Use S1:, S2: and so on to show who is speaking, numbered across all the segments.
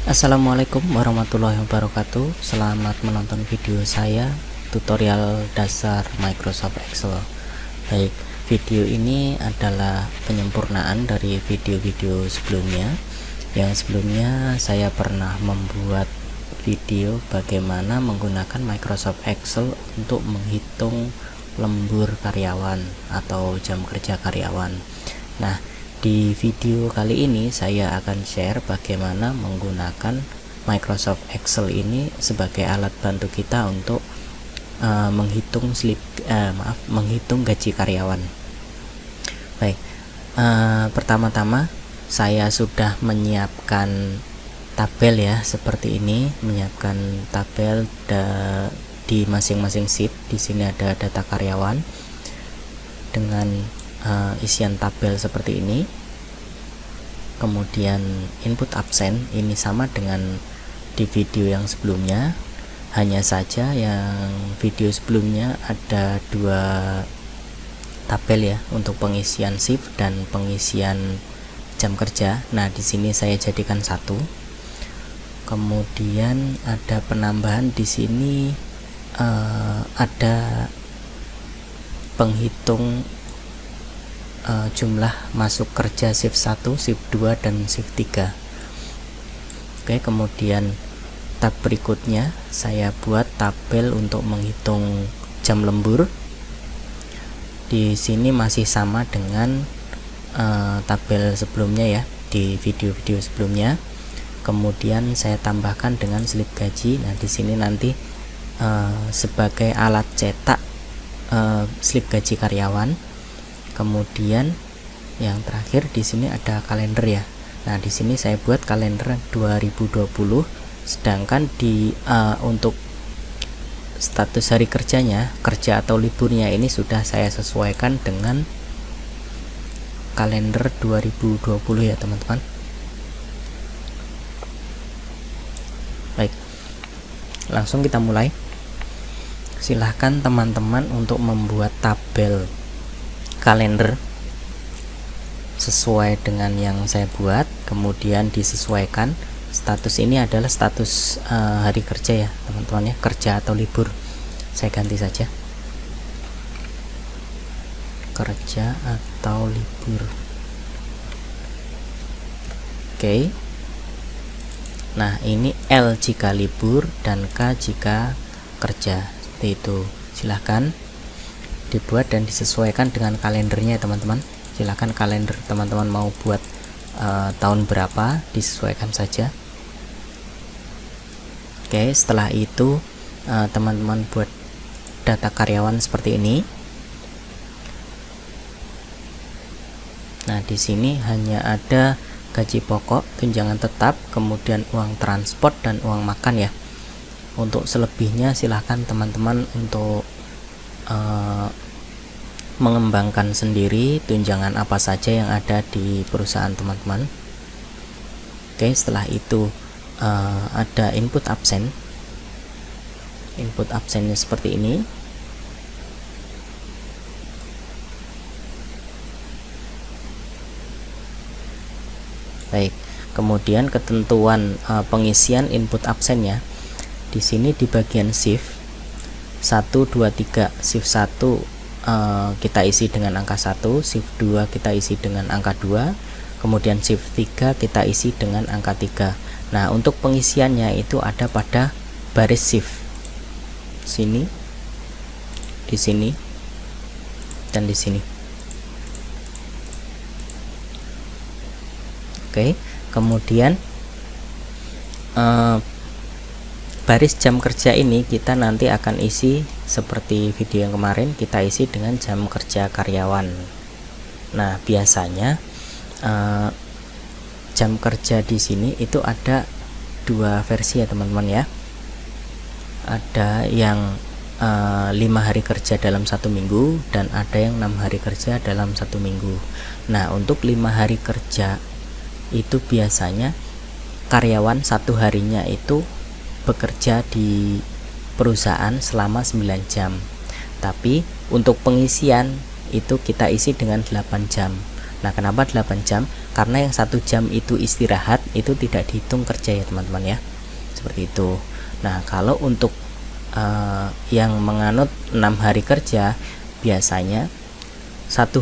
S1: Assalamualaikum warahmatullahi wabarakatuh. Selamat menonton video saya tutorial dasar Microsoft Excel. Baik, video ini adalah penyempurnaan dari video-video sebelumnya. Yang sebelumnya saya pernah membuat video bagaimana menggunakan Microsoft Excel untuk menghitung lembur karyawan atau jam kerja karyawan. Nah, di video kali ini saya akan share bagaimana menggunakan Microsoft Excel ini sebagai alat bantu kita untuk menghitung gaji karyawan. Baik, pertama-tama saya sudah menyiapkan tabel ya, seperti ini, menyiapkan tabel di masing-masing sheet. Di sini ada data karyawan dengan isian tabel seperti ini. Kemudian input absen ini sama dengan di video yang sebelumnya, hanya saja yang video sebelumnya ada dua tabel ya untuk pengisian shift dan pengisian jam kerja. Nah, di sini saya jadikan satu. Kemudian ada penambahan di sini, ada penghitung jumlah masuk kerja shift 1, shift 2, dan shift 3. Oke, kemudian tab berikutnya saya buat tabel untuk menghitung jam lembur. Di sini masih sama dengan tabel sebelumnya ya, di video-video sebelumnya. Kemudian saya tambahkan dengan slip gaji. Nah, di sini nanti sebagai alat cetak slip gaji karyawan. Kemudian yang terakhir di sini ada kalender ya. Nah, di sini saya buat kalender 2020, sedangkan di untuk status hari kerjanya, kerja atau liburnya ini sudah saya sesuaikan dengan kalender 2020 ya teman-teman. Baik, langsung kita mulai. Silahkan teman-teman untuk membuat tabel kalender sesuai dengan yang saya buat, kemudian disesuaikan. Status ini adalah status hari kerja ya teman-teman ya, kerja atau libur. Saya ganti saja kerja atau libur. Oke. Nah, ini L jika libur dan K jika kerja, seperti itu. Silahkan dibuat dan disesuaikan dengan kalendernya ya teman-teman. Silahkan kalender teman-teman mau buat tahun berapa, disesuaikan saja. Oke, setelah itu teman-teman buat data karyawan seperti ini. Nah, di sini hanya ada gaji pokok, tunjangan tetap, kemudian uang transport dan uang makan ya. Untuk selebihnya silahkan teman-teman untuk mengembangkan sendiri tunjangan apa saja yang ada di perusahaan teman-teman. Oke, setelah itu ada input absen. Input absennya seperti ini. Baik, kemudian ketentuan pengisian input absennya di sini di bagian shift 1, 2, 3. Shift 1 kita isi dengan angka 1, shift 2 kita isi dengan angka 2, kemudian shift 3 kita isi dengan angka 3. Nah, untuk pengisiannya itu ada pada baris shift sini, di sini, dan di sini. Oke, kemudian baris jam kerja ini kita nanti akan isi seperti video yang kemarin, kita isi dengan jam kerja karyawan. Nah, biasanya jam kerja di sini itu ada dua versi ya teman-teman ya. Ada yang 5 hari kerja dalam 1 minggu dan ada yang 6 hari kerja dalam 1 minggu. Nah, untuk 5 hari kerja itu biasanya karyawan satu harinya itu bekerja di perusahaan selama 9 jam. Tapi untuk pengisian itu kita isi dengan 8 jam. Nah, kenapa 8 jam? Karena yang 1 jam itu istirahat, itu tidak dihitung kerja ya teman-teman ya, seperti itu. Nah, kalau untuk yang menganut 6 hari kerja, biasanya satu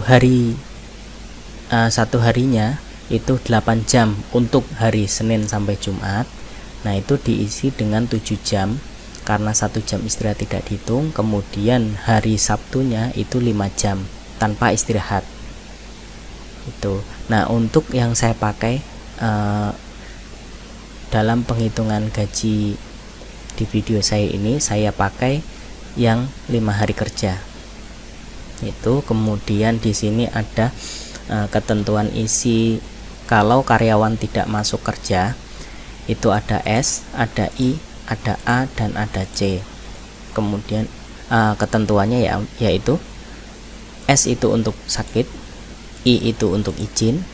S1: harinya itu 8 jam untuk hari Senin sampai Jumat. Nah, itu diisi dengan 7 jam karena 1 jam istirahat tidak dihitung. Kemudian hari Sabtunya itu 5 jam tanpa istirahat itu. Nah, untuk yang saya pakai dalam penghitungan gaji di video saya ini, saya pakai yang 5 hari kerja itu. Kemudian di sini ada ketentuan isi kalau karyawan tidak masuk kerja, itu ada S, ada I, ada A, dan ada C. Kemudian ketentuannya yaitu S itu untuk sakit, I itu untuk izin,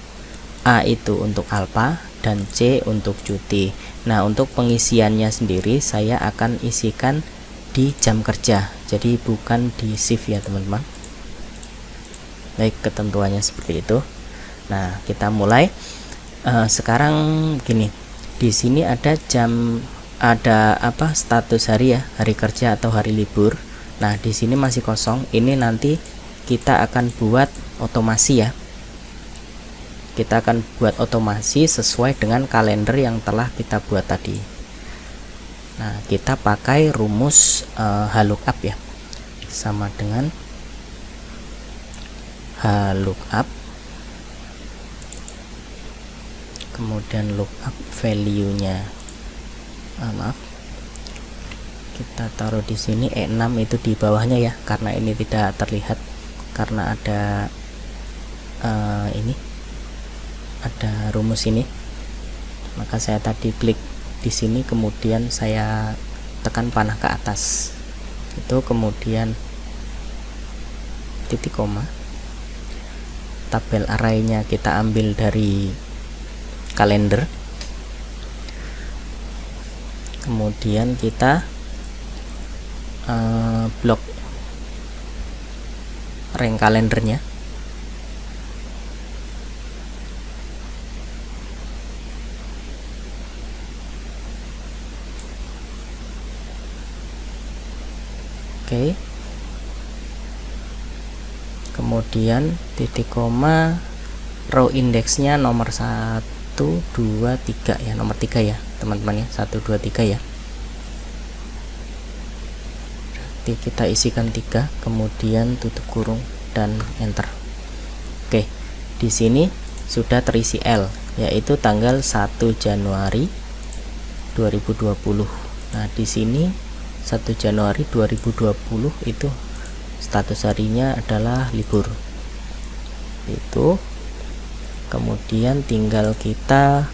S1: A itu untuk alpa, dan C untuk cuti. Nah, untuk pengisiannya sendiri saya akan isikan di jam kerja, jadi bukan di shift ya teman-teman. Baik, ketentuannya seperti itu. Nah, kita mulai. Sekarang gini, di sini ada status hari ya, hari kerja atau hari libur. Nah, di sini masih kosong. Ini nanti kita akan buat otomasi ya. Kita akan buat otomasi sesuai dengan kalender yang telah kita buat tadi. Nah, kita pakai rumus HLOOKUP ya, sama dengan HLOOKUP, kemudian lookup value-nya, kita taruh di sini E6 itu di bawahnya ya, karena ini tidak terlihat karena ada ada rumus ini. Maka saya tadi klik di sini, kemudian saya tekan panah ke atas itu, kemudian titik koma. Tabel arraynya kita ambil dari kalender, kemudian kita blok rank kalendernya. Oke. Kemudian titik koma, row indeksnya nomor 1, 2, 3 ya, nomor 3 ya teman-teman ya, 1, 2, 3 ya. Berarti kita isikan 3, kemudian tutup kurung dan enter. Oke, di sini sudah terisi L, yaitu tanggal 1 Januari 2020. Nah, di sini 1 Januari 2020 itu status harinya adalah libur itu. Kemudian tinggal kita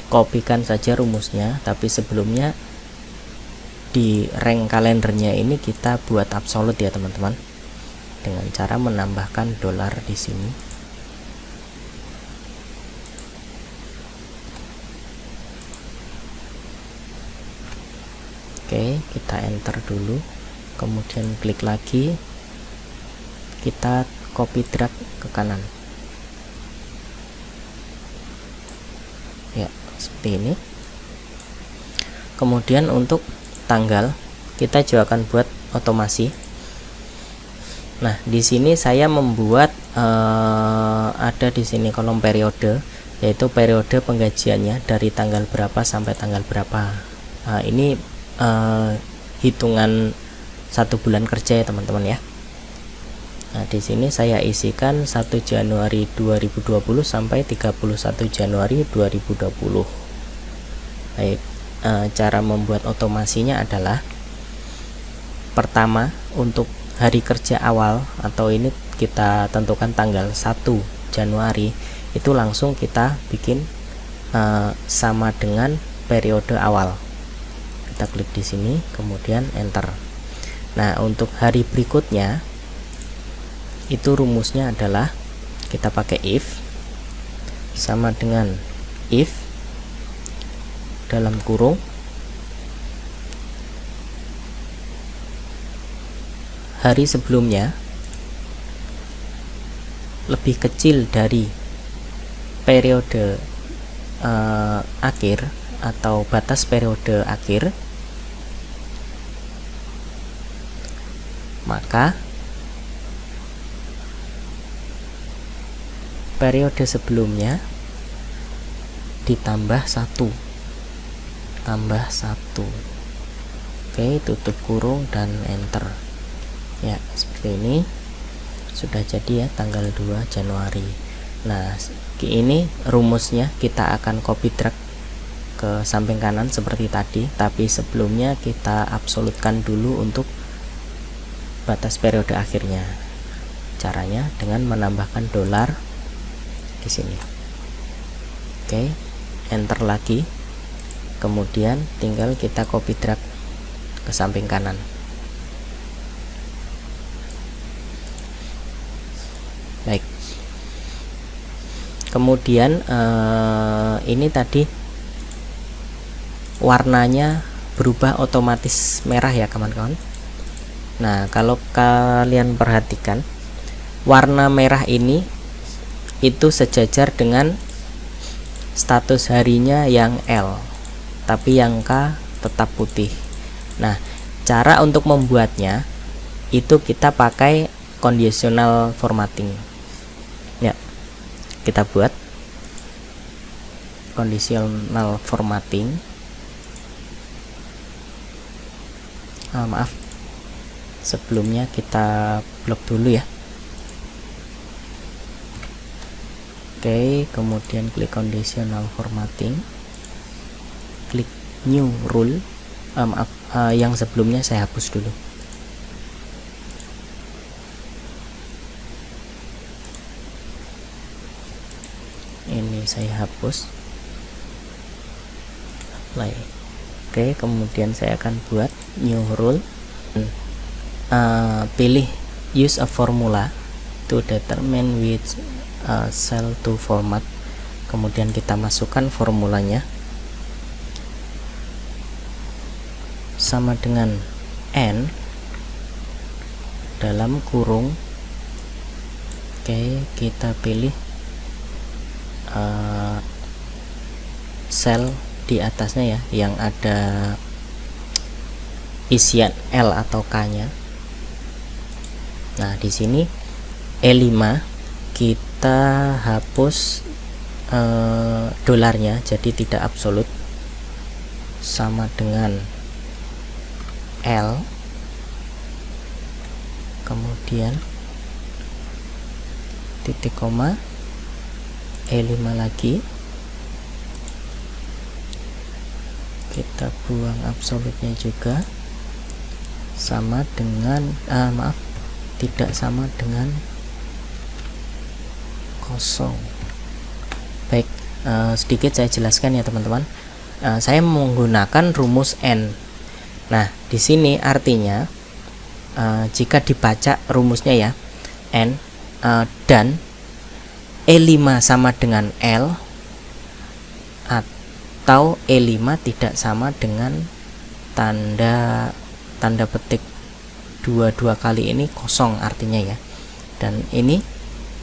S1: kopikan saja rumusnya, tapi sebelumnya di rank kalendernya ini kita buat absolute ya teman-teman, dengan cara menambahkan dolar di sini. Oke, kita enter dulu, kemudian klik lagi, kita copy drag ke kanan ya, seperti ini. Kemudian untuk tanggal kita juga akan buat otomasi. Nah, di sini saya membuat ada di sini kolom periode, yaitu periode penggajiannya dari tanggal berapa sampai tanggal berapa. Nah, ini hitungan 1 bulan kerja ya teman-teman ya. Nah, di sini saya isikan 1 Januari 2020 sampai 31 Januari 2020. Baik, cara membuat otomasinya adalah, pertama untuk hari kerja awal, atau ini kita tentukan tanggal 1 Januari, itu langsung kita bikin sama dengan periode awal. Kita klik di sini, kemudian enter. Nah, untuk hari berikutnya itu rumusnya adalah kita pakai if sama dengan if dalam kurung hari sebelumnya lebih kecil dari periode akhir atau batas periode akhir, maka periode sebelumnya ditambah 1 tambah 1. Oke, tutup kurung dan enter ya, seperti ini. Sudah jadi ya, tanggal 2 Januari. Nah, ini rumusnya kita akan copy drag ke samping kanan seperti tadi, tapi sebelumnya kita absolutkan dulu untuk batas periode akhirnya. Caranya dengan menambahkan dolar di sini. Oke, enter lagi. Kemudian tinggal kita copy drag ke samping kanan. Baik. Kemudian ini tadi warnanya berubah otomatis merah ya kawan-kawan. Nah, kalau kalian perhatikan, warna merah ini itu sejajar dengan status harinya yang L, tapi yang K tetap putih. Nah, cara untuk membuatnya itu kita pakai conditional formatting ya. Kita buat conditional formatting. Maaf, sebelumnya kita blok dulu ya. Oke, kemudian klik conditional formatting, klik new rule. Yang sebelumnya saya hapus dulu. Ini saya hapus, apply. Oke, kemudian saya akan buat new rule. Pilih use a formula to determine which cell to format. Kemudian kita masukkan formulanya sama dengan n dalam kurung. Oke, kita pilih sel di atasnya ya, yang ada isian L atau K-nya. Nah, di sini E5 kita hapus dolarnya, jadi tidak absolut, sama dengan L. Kemudian titik koma, E5 lagi, kita buang absolutnya juga, sama dengan tidak sama dengan kosong. Baik, sedikit saya jelaskan ya teman-teman. Saya menggunakan rumus n. Nah, di sini artinya jika dibaca rumusnya ya, n dan E5 sama dengan L, atau E5 tidak sama dengan tanda petik dua kali ini kosong artinya ya, dan ini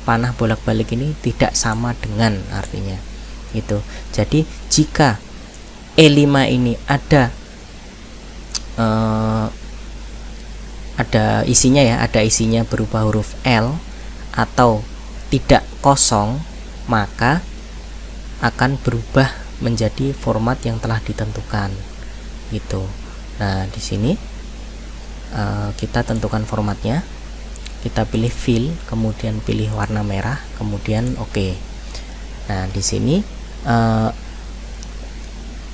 S1: panah bolak-balik ini tidak sama dengan artinya itu. Jadi jika E5 ini ada isinya ya, ada isinya berupa huruf L atau tidak kosong, maka akan berubah menjadi format yang telah ditentukan gitu. Nah, di sini kita tentukan formatnya, kita pilih fill, kemudian pilih warna merah, kemudian oke. Nah, di sini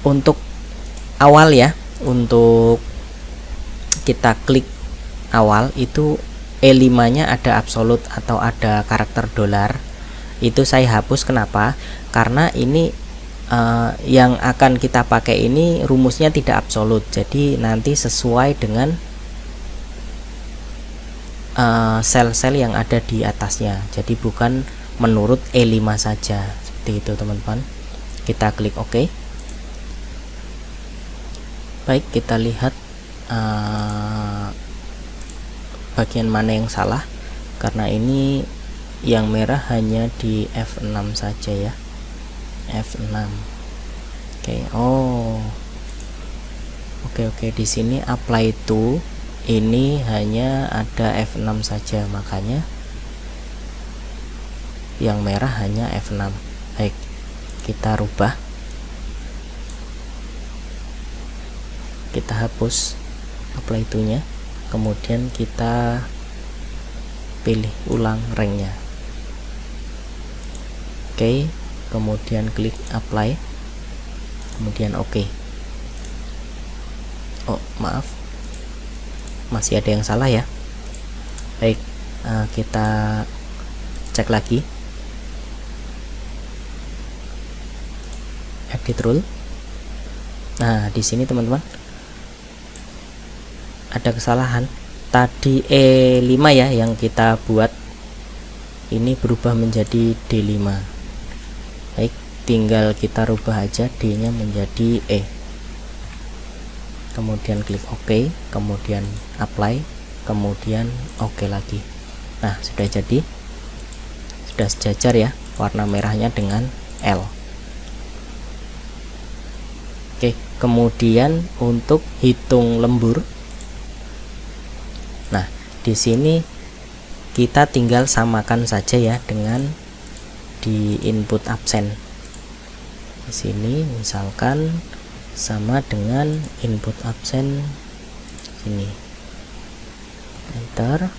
S1: untuk awal ya, untuk kita klik awal itu E5 nya ada absolut atau ada karakter dolar, itu saya hapus. Kenapa? Karena ini yang akan kita pakai ini rumusnya tidak absolut, jadi nanti sesuai dengan sel-sel yang ada di atasnya, jadi bukan menurut E5 saja, seperti itu teman-teman. Kita klik OK. Baik, kita lihat bagian mana yang salah, karena ini yang merah hanya di F6 saja ya, F6. Oke, di sini apply to ini hanya ada F6 saja, makanya yang merah hanya F6. Baik, kita rubah, kita hapus apply to nya, kemudian kita pilih ulang ranknya. Oke, kemudian klik apply, kemudian oke. Oh maaf, masih ada yang salah ya. Baik, kita cek lagi, edit rule. Nah, di sini teman-teman ada kesalahan. Tadi E5 ya yang kita buat, ini berubah menjadi D5. Baik, tinggal kita rubah aja D-nya menjadi E. Kemudian klik OK, kemudian apply, kemudian OK lagi. Nah, sudah jadi, sudah sejajar ya warna merahnya dengan L. Oke, kemudian untuk hitung lembur, nah di sini kita tinggal samakan saja ya dengan di input absen. Di sini misalkan sama dengan input absen sini, enter,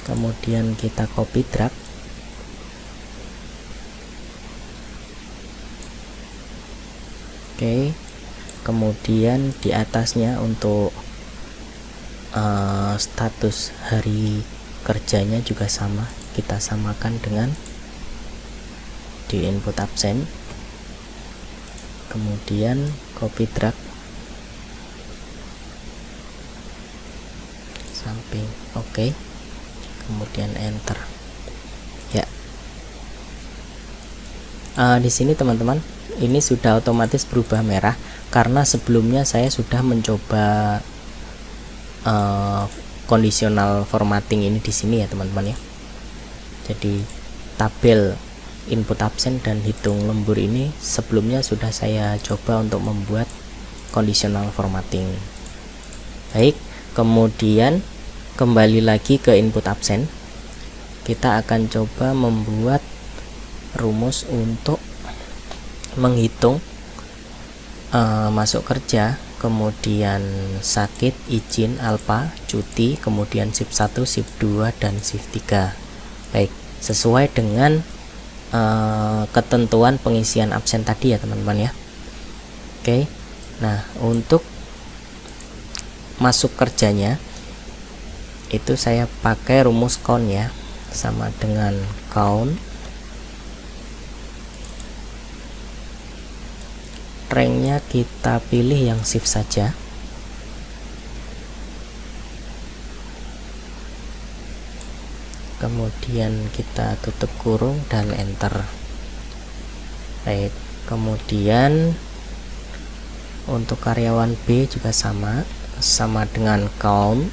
S1: kemudian kita copy drag, oke, kemudian di atasnya untuk status hari kerjanya juga sama, kita samakan dengan di input absen, kemudian copy drag samping, oke, kemudian enter ya. Di sini teman-teman, ini sudah otomatis berubah merah karena sebelumnya saya sudah mencoba conditional formatting ini di sini ya teman-teman ya. Jadi tabel input absen dan hitung lembur ini sebelumnya sudah saya coba untuk membuat conditional formatting. Baik, kemudian kembali lagi ke input absen, kita akan coba membuat rumus untuk menghitung masuk kerja, kemudian sakit, izin, alpha, cuti, kemudian shift 1, shift 2, dan shift 3. Baik, sesuai dengan ketentuan pengisian absen tadi ya teman-teman ya. Oke, nah untuk masuk kerjanya itu saya pakai rumus count ya, sama dengan count, ranknya kita pilih yang shift saja, kemudian kita tutup kurung dan enter. Baik, kemudian untuk karyawan B juga sama dengan count,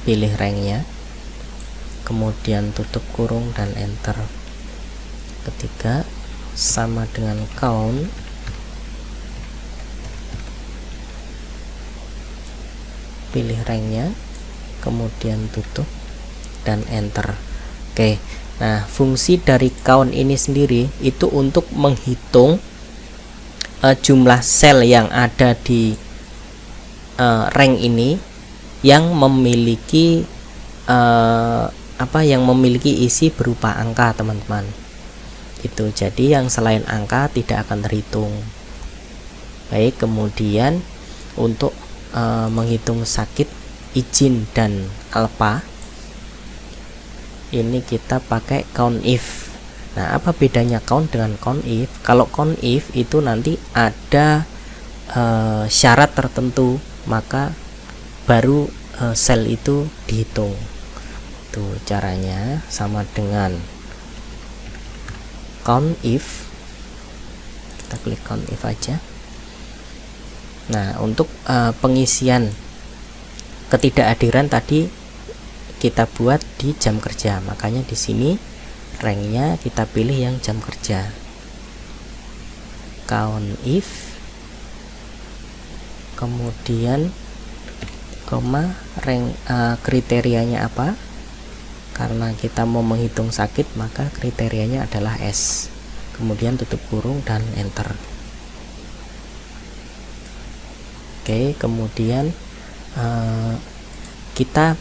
S1: pilih ranknya, kemudian tutup kurung dan enter. Ketiga sama dengan count, pilih ranknya, kemudian tutup dan enter. Oke, nah fungsi dari count ini sendiri itu untuk menghitung jumlah sel yang ada di rank ini yang memiliki yang memiliki isi berupa angka teman-teman. Itu jadi yang selain angka tidak akan terhitung. Baik, kemudian untuk menghitung sakit, izin, dan alpha ini kita pakai count if. Nah, apa bedanya count dengan count if? Kalau count if itu nanti ada syarat tertentu, maka baru sel itu dihitung. Tuh caranya sama dengan count if. Kita klik count if aja. Nah, untuk pengisian ketidakhadiran tadi kita buat di jam kerja, makanya di sini ranknya kita pilih yang jam kerja. Count if, kemudian koma, rank kriterianya apa, karena kita mau menghitung sakit maka kriterianya adalah S, kemudian tutup kurung dan enter. Oke, kemudian kita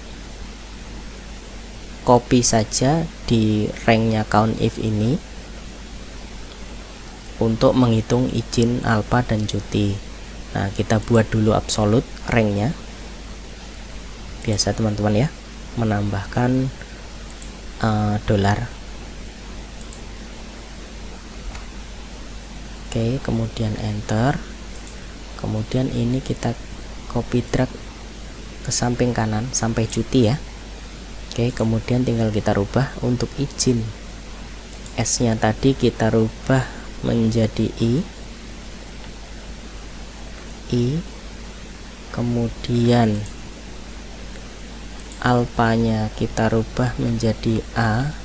S1: copy saja di ranknya count if ini untuk menghitung izin alpha dan cuti. Nah, kita buat dulu absolute ranknya, biasa teman-teman ya, menambahkan dolar. Oke, kemudian enter. Kemudian ini kita copy drag ke samping kanan sampai cuti ya. Oke, kemudian tinggal kita rubah untuk izin. S nya tadi kita rubah menjadi I, kemudian alpanya kita rubah menjadi A,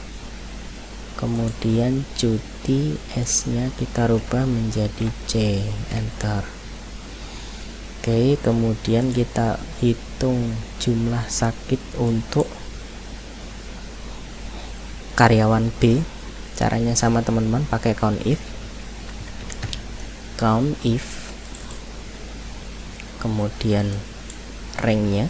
S1: kemudian cuti S nya kita rubah menjadi C, enter. Oke, kemudian kita hitung jumlah sakit untuk karyawan B. Caranya sama teman-teman, pakai count if, kemudian ranknya,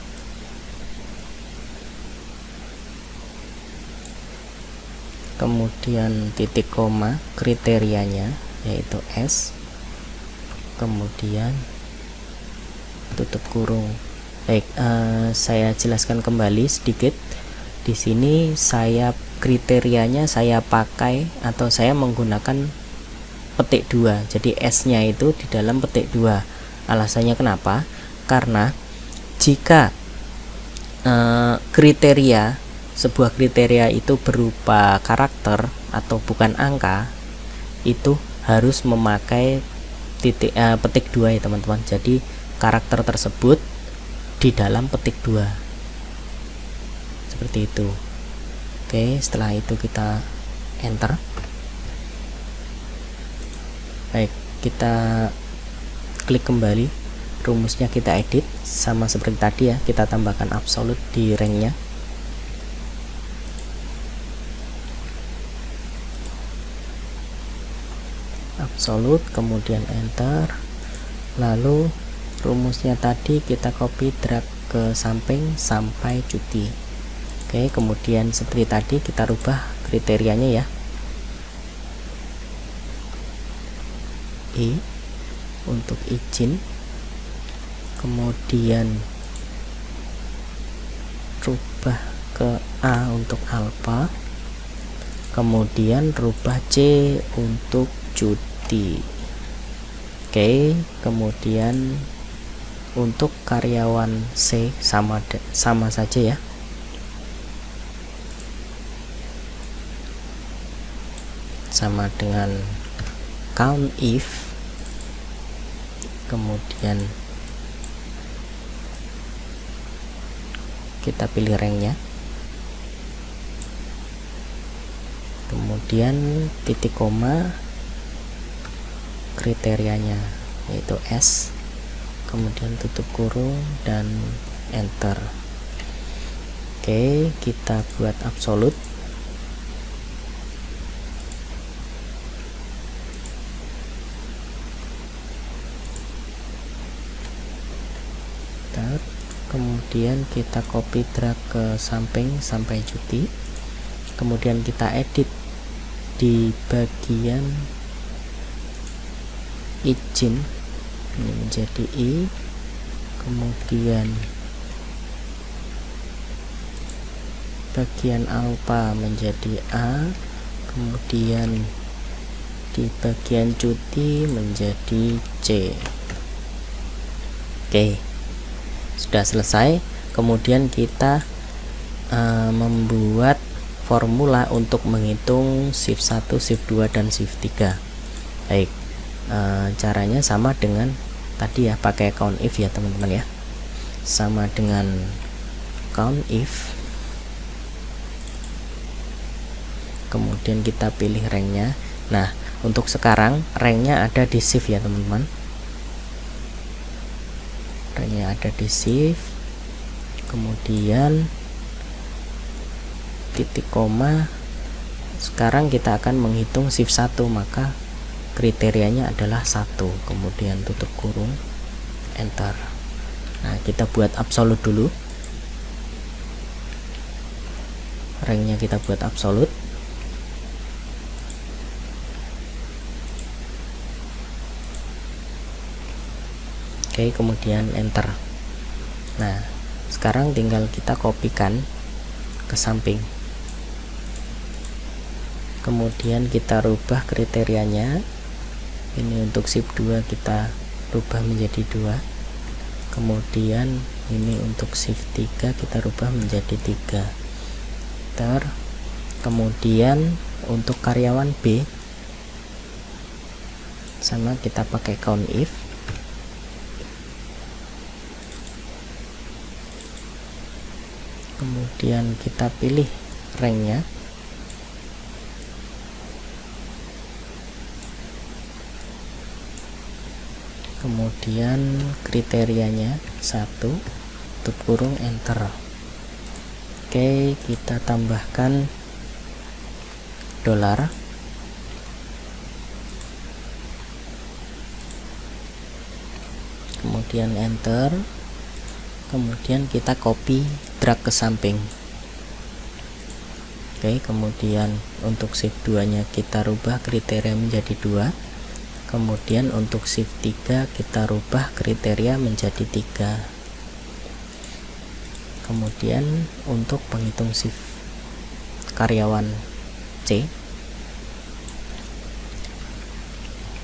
S1: kemudian titik koma kriterianya yaitu S, kemudian tutup kurung. Baik, saya jelaskan kembali sedikit. Di sini saya kriterianya saya pakai atau saya menggunakan petik 2. Jadi S-nya itu di dalam petik 2. Alasannya kenapa? Karena jika sebuah kriteria itu berupa karakter atau bukan angka, itu harus memakai petik 2 ya teman-teman. Jadi karakter tersebut di dalam petik 2 seperti itu. Oke, setelah itu kita enter. Baik, kita klik kembali, rumusnya kita edit sama seperti tadi ya, kita tambahkan absolute di ranknya. Absolute, kemudian enter, lalu rumusnya tadi kita copy drag ke samping sampai cuti. Oke, kemudian seperti tadi kita rubah kriterianya ya, I untuk izin, kemudian rubah ke A untuk alpha, kemudian rubah C untuk cuti. Oke, kemudian untuk karyawan C sama saja ya, sama dengan count if, kemudian kita pilih ranknya, kemudian titik koma kriterianya yaitu S, kemudian tutup kurung dan enter. Oke, kita buat absolute. Kemudian kita copy drag ke samping sampai cuti, kemudian kita edit di bagian izin ini menjadi I, kemudian bagian alpha menjadi A, kemudian di bagian cuti menjadi C. Oke, sudah selesai. Kemudian kita membuat formula untuk menghitung shift 1, shift 2 dan shift 3. Baik, caranya sama dengan tadi ya, pakai count if ya teman-teman ya. sama dengan count if, kemudian kita pilih ranknya. Nah, untuk sekarang ranknya ada di shift ya teman-teman, ranknya ada di shift, kemudian titik koma. Sekarang kita akan menghitung shift 1, maka kriterianya adalah 1, kemudian tutup kurung, enter. Nah, kita buat absolute dulu, ranknya kita buat absolute. Oke, kemudian enter. Nah, sekarang tinggal kita kopikan ke samping, kemudian kita rubah kriterianya. Ini untuk shift 2 kita rubah menjadi 2, kemudian ini untuk shift 3 kita rubah menjadi 3. Kemudian untuk karyawan B sama, kita pakai count if, kemudian kita pilih ranknya, kemudian kriterianya 1, tutup kurung, enter. Oke, kita tambahkan dolar, kemudian enter, kemudian kita copy drag ke samping. Oke, kemudian untuk shift 2 nya kita rubah kriteria menjadi 2, kemudian untuk shift 3 kita rubah kriteria menjadi 3. Kemudian untuk penghitung shift karyawan C,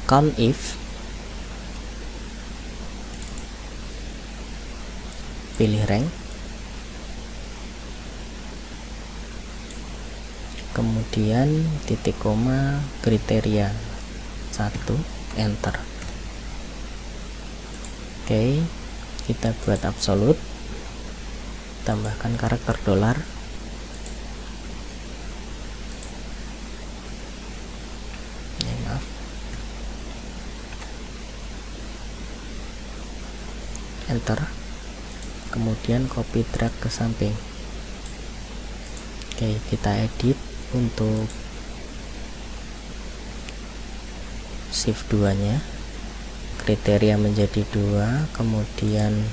S1: count if, pilih rank, kemudian titik koma, kriteria 1, enter. Oke, kita buat absolute, tambahkan karakter dolar, maaf, enter, kemudian copy drag ke samping. Oke, kita edit untuk shift 2 nya, kriteria menjadi 2, kemudian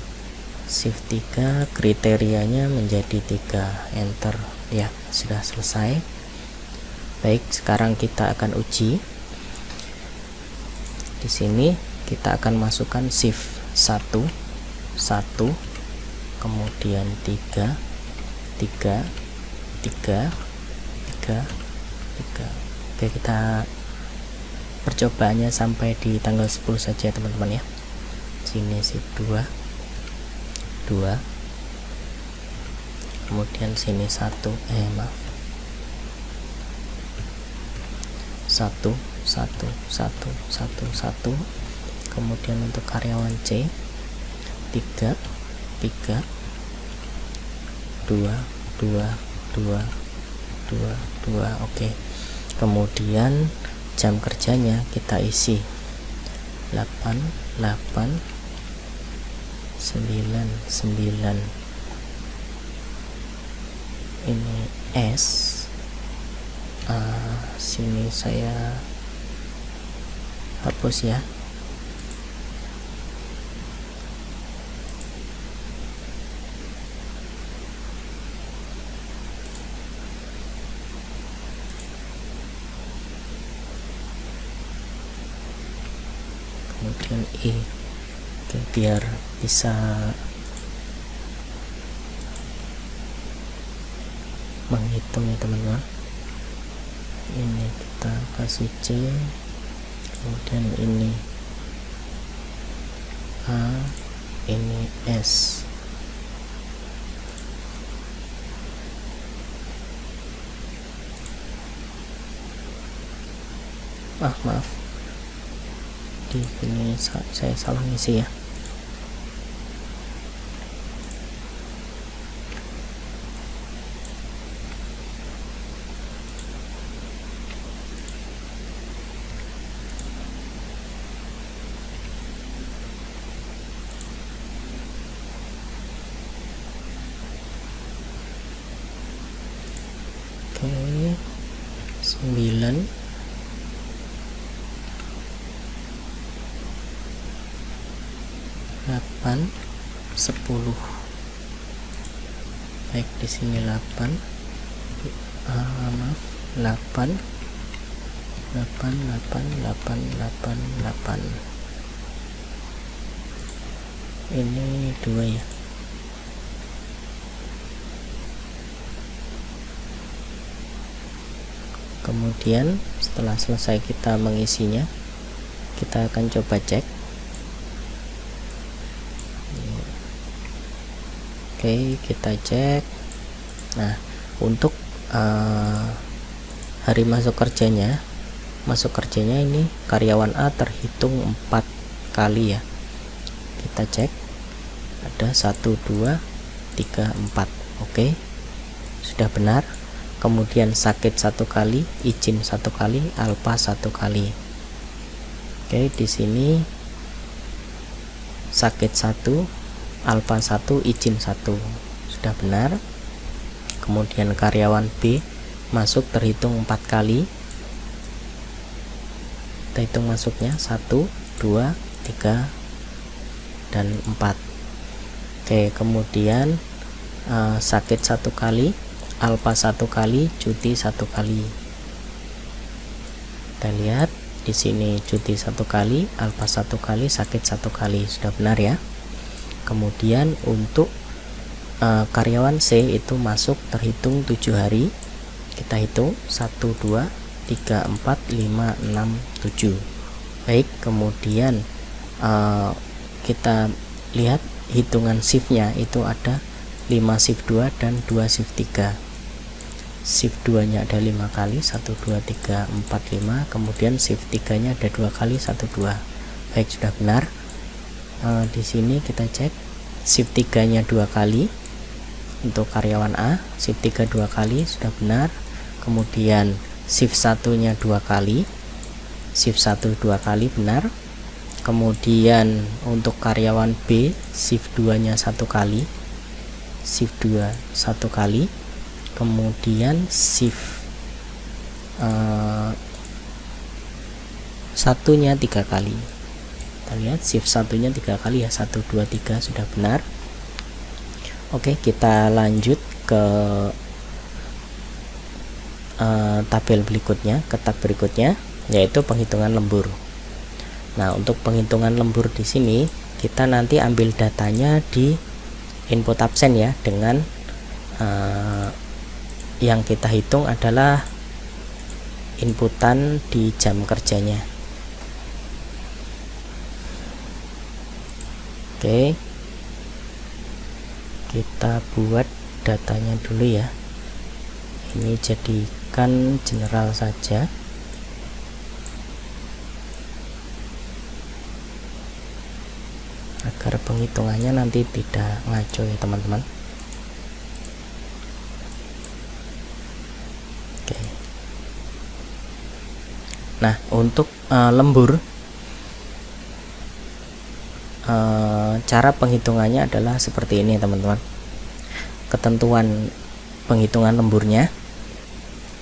S1: shift 3 kriterianya menjadi 3, enter. Ya, sudah selesai. Baik, sekarang kita akan uji. Di sini kita akan masukkan shift 1, kemudian 3, 3, 3, 3, 3. Oke, kita percobaannya sampai di tanggal 10 saja teman-teman ya. Sini shift 2, kemudian sini 1, 1, 1, kemudian untuk karyawan C 3, 3, 2, 2. Oke, kemudian jam kerjanya kita isi 8, 9. Ini S, sini saya hapus ya. Kemudian I. Oke, biar bisa menghitung ya teman-teman. Ini kita kasih C, kemudian ini A, ini S. Maaf, di sini saya salah ngisi ya. 9, 8, 10. Baik, di sini 8, 8, 8. Ini 2 ya. Kemudian setelah selesai kita mengisinya, kita akan coba cek. Oke, kita cek. Nah, untuk hari masuk kerjanya ini karyawan A terhitung 4 kali ya. Kita cek, ada 1, 2, 3, 4. Oke, sudah benar. Kemudian sakit 1 kali, izin 1 kali, alfa 1 kali. Oke, di sini sakit 1, alfa 1, izin 1, sudah benar. Kemudian karyawan B masuk terhitung 4 kali. Kita hitung masuknya 1, 2, 3, dan 4. Oke, kemudian sakit 1 kali, alfa 1 kali, cuti 1 kali. Kita lihat di sini cuti 1 kali, alfa 1 kali, sakit 1 kali, sudah benar ya. Kemudian untuk karyawan C itu masuk terhitung 7 hari. Kita hitung 1, 2, 3, 4, 5, 6, 7. Baik, kemudian kita lihat hitungan shiftnya itu ada 5 shift 2 dan 2 shift 3. Shift 2 nya ada 5 kali, 1, 2, 3, 4, 5. Kemudian shift 3 nya ada 2 kali, 1, 2. Baik, sudah benar. Di sini kita cek shift 3 nya 2 kali untuk karyawan A, shift 3 2 kali, sudah benar. Kemudian shift 1 nya 2 kali, shift 1 2 kali, benar. Kemudian untuk karyawan B, shift 2 nya 1 kali, shift 2 1 kali. Kemudian shift 1 nya 3 kali. Kita lihat shift 1 nya 3 kali ya, 1, 2, 3, sudah benar. Oke, kita lanjut ke tabel berikutnya, ke tab berikutnya, yaitu penghitungan lembur. Nah, untuk penghitungan lembur di sini kita nanti ambil datanya di input absen ya, dengan yang kita hitung adalah inputan di jam kerjanya. Oke, kita buat datanya dulu ya. Ini jadikan general saja. Agar penghitungannya nanti tidak ngaco ya teman-teman. Oke. Nah, untuk lembur, cara penghitungannya adalah seperti ini teman-teman. Ketentuan penghitungan lemburnya,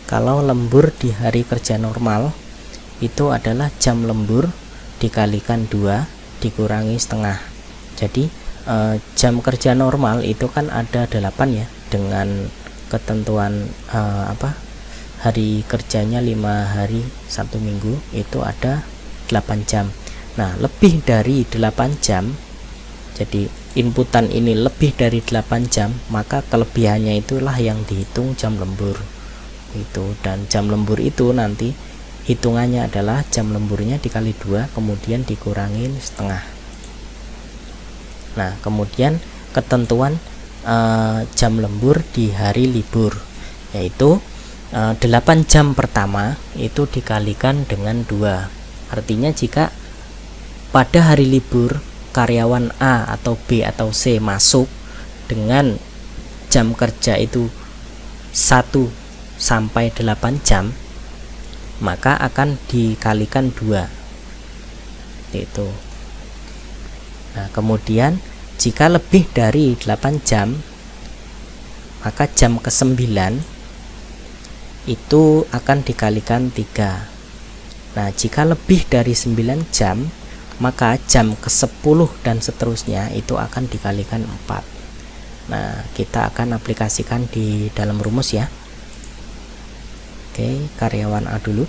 S1: kalau lembur di hari kerja normal itu adalah jam lembur dikalikan 2 dikurangi setengah. Jadi jam kerja normal itu kan ada 8 ya, dengan ketentuan hari kerjanya 5 hari 1 minggu, itu ada 8 jam. Nah, lebih dari 8 jam, jadi inputan ini lebih dari 8 jam, maka kelebihannya itulah yang dihitung jam lembur itu. Dan jam lembur itu nanti hitungannya adalah jam lemburnya dikali 2 kemudian dikurangin setengah. Nah, kemudian ketentuan jam lembur di hari libur, yaitu 8 jam pertama itu dikalikan dengan 2. Artinya jika pada hari libur karyawan A atau B atau C masuk dengan jam kerja itu 1 sampai 8 jam, maka akan dikalikan 2 itu. Nah, kemudian jika lebih dari 8 jam, maka jam ke-9 itu akan dikalikan 3. Nah, jika lebih dari 9 jam, maka jam ke-10 dan seterusnya itu akan dikalikan 4. Nah, kita akan aplikasikan di dalam rumus ya. Oke, karyawan A dulu.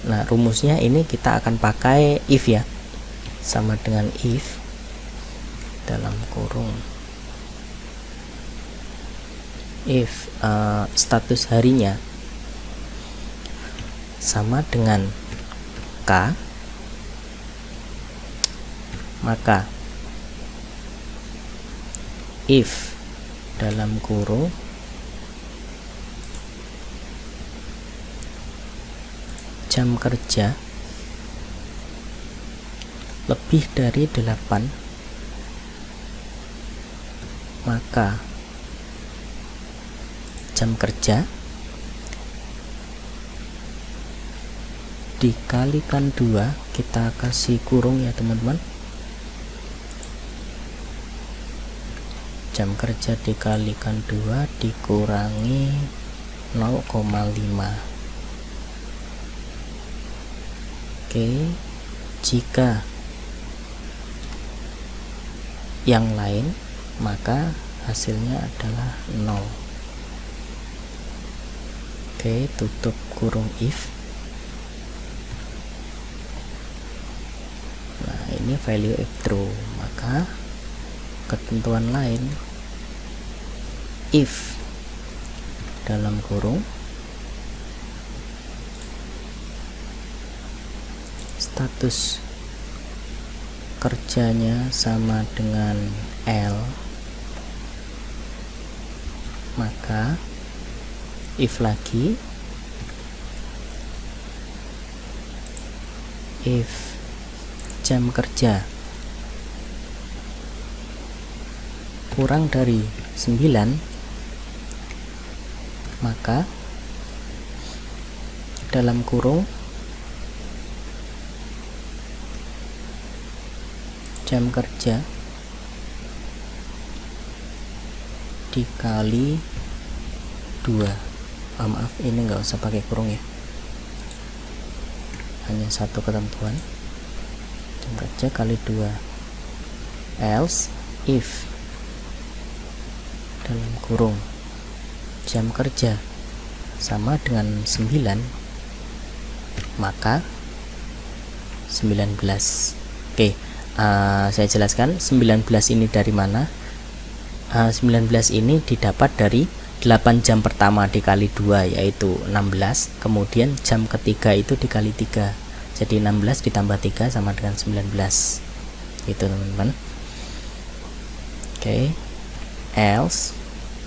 S1: Nah, rumusnya ini kita akan pakai if ya. Sama dengan if dalam kurung if status harinya sama dengan K, maka if dalam kurung jam kerja lebih dari 8, maka jam kerja dikalikan 2, kita kasih kurung ya teman-teman. Jam kerja dikalikan 2 dikurangi 0,5. Oke, jika yang lain maka hasilnya adalah 0. Oke, tutup kurung if. Nah, ini value if true, maka ketentuan lain if dalam kurung status kerjanya sama dengan L, maka if lagi if jam kerja kurang dari 9, maka dalam kurung jam kerja dikali 2. Maaf, ini nggak usah pakai kurung ya, hanya satu ketentuan, jam kerja kali 2. Else if dalam kurung jam kerja sama dengan 9, maka 19. Oke, saya jelaskan 19 ini dari mana. 19 ini didapat dari 8 jam pertama dikali 2 yaitu 16, kemudian jam ketiga itu dikali 3, jadi 16 ditambah 3 sama dengan 19 gitu teman-teman. Oke, else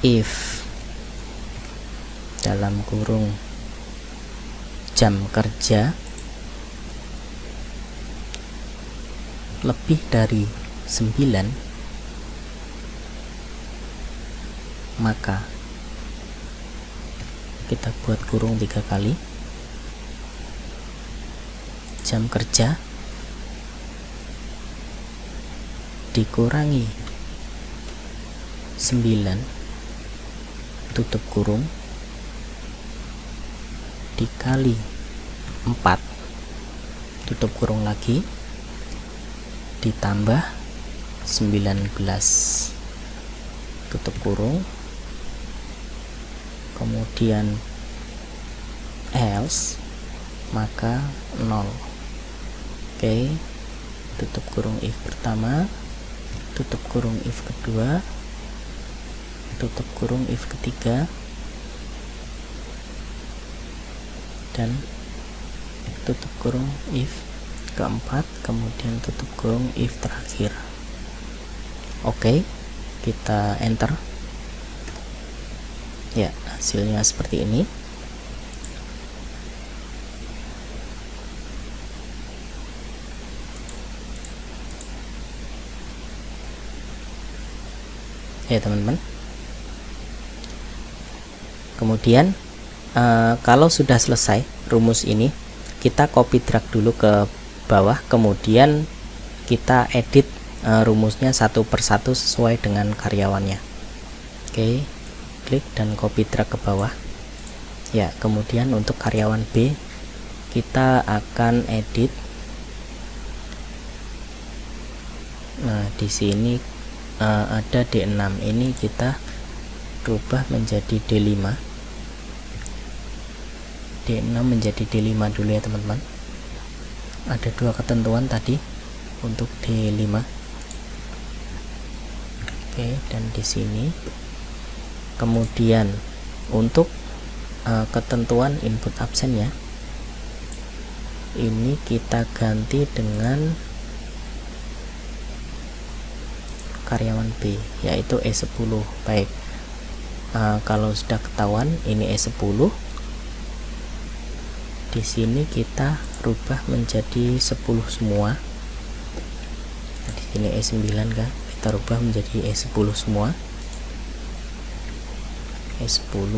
S1: if dalam kurung jam kerja lebih dari 9, maka kita buat kurung 3 kali, jam kerja dikurangi 9 tutup kurung dikali 4 tutup kurung lagi ditambah 19 tutup kurung, kemudian else maka 0. Oke, tutup kurung if pertama, tutup kurung if kedua, tutup kurung if ketiga, dan tutup kurung if keempat, kemudian tutup kurung if terakhir. Oke, kita enter ya, hasilnya seperti ini. Ya teman-teman, kemudian kalau sudah selesai rumus ini, kita copy drag dulu ke bawah, kemudian kita edit rumusnya satu persatu sesuai dengan karyawannya. Oke, klik dan copy drag ke bawah. Ya, kemudian untuk karyawan B kita akan edit. Nah, di sini ada D6, ini kita rubah menjadi D5. D6 menjadi D5 dulu ya teman-teman. Ada dua ketentuan tadi untuk D5. Oke, dan di sini kemudian untuk ketentuan input absen ya, ini kita ganti dengan karyawan B, yaitu E10. Baik, kalau sudah ketahuan ini E10, di sini kita rubah menjadi 10 semua. Nah, di sini E9 kan, kita rubah menjadi E10 semua. E10,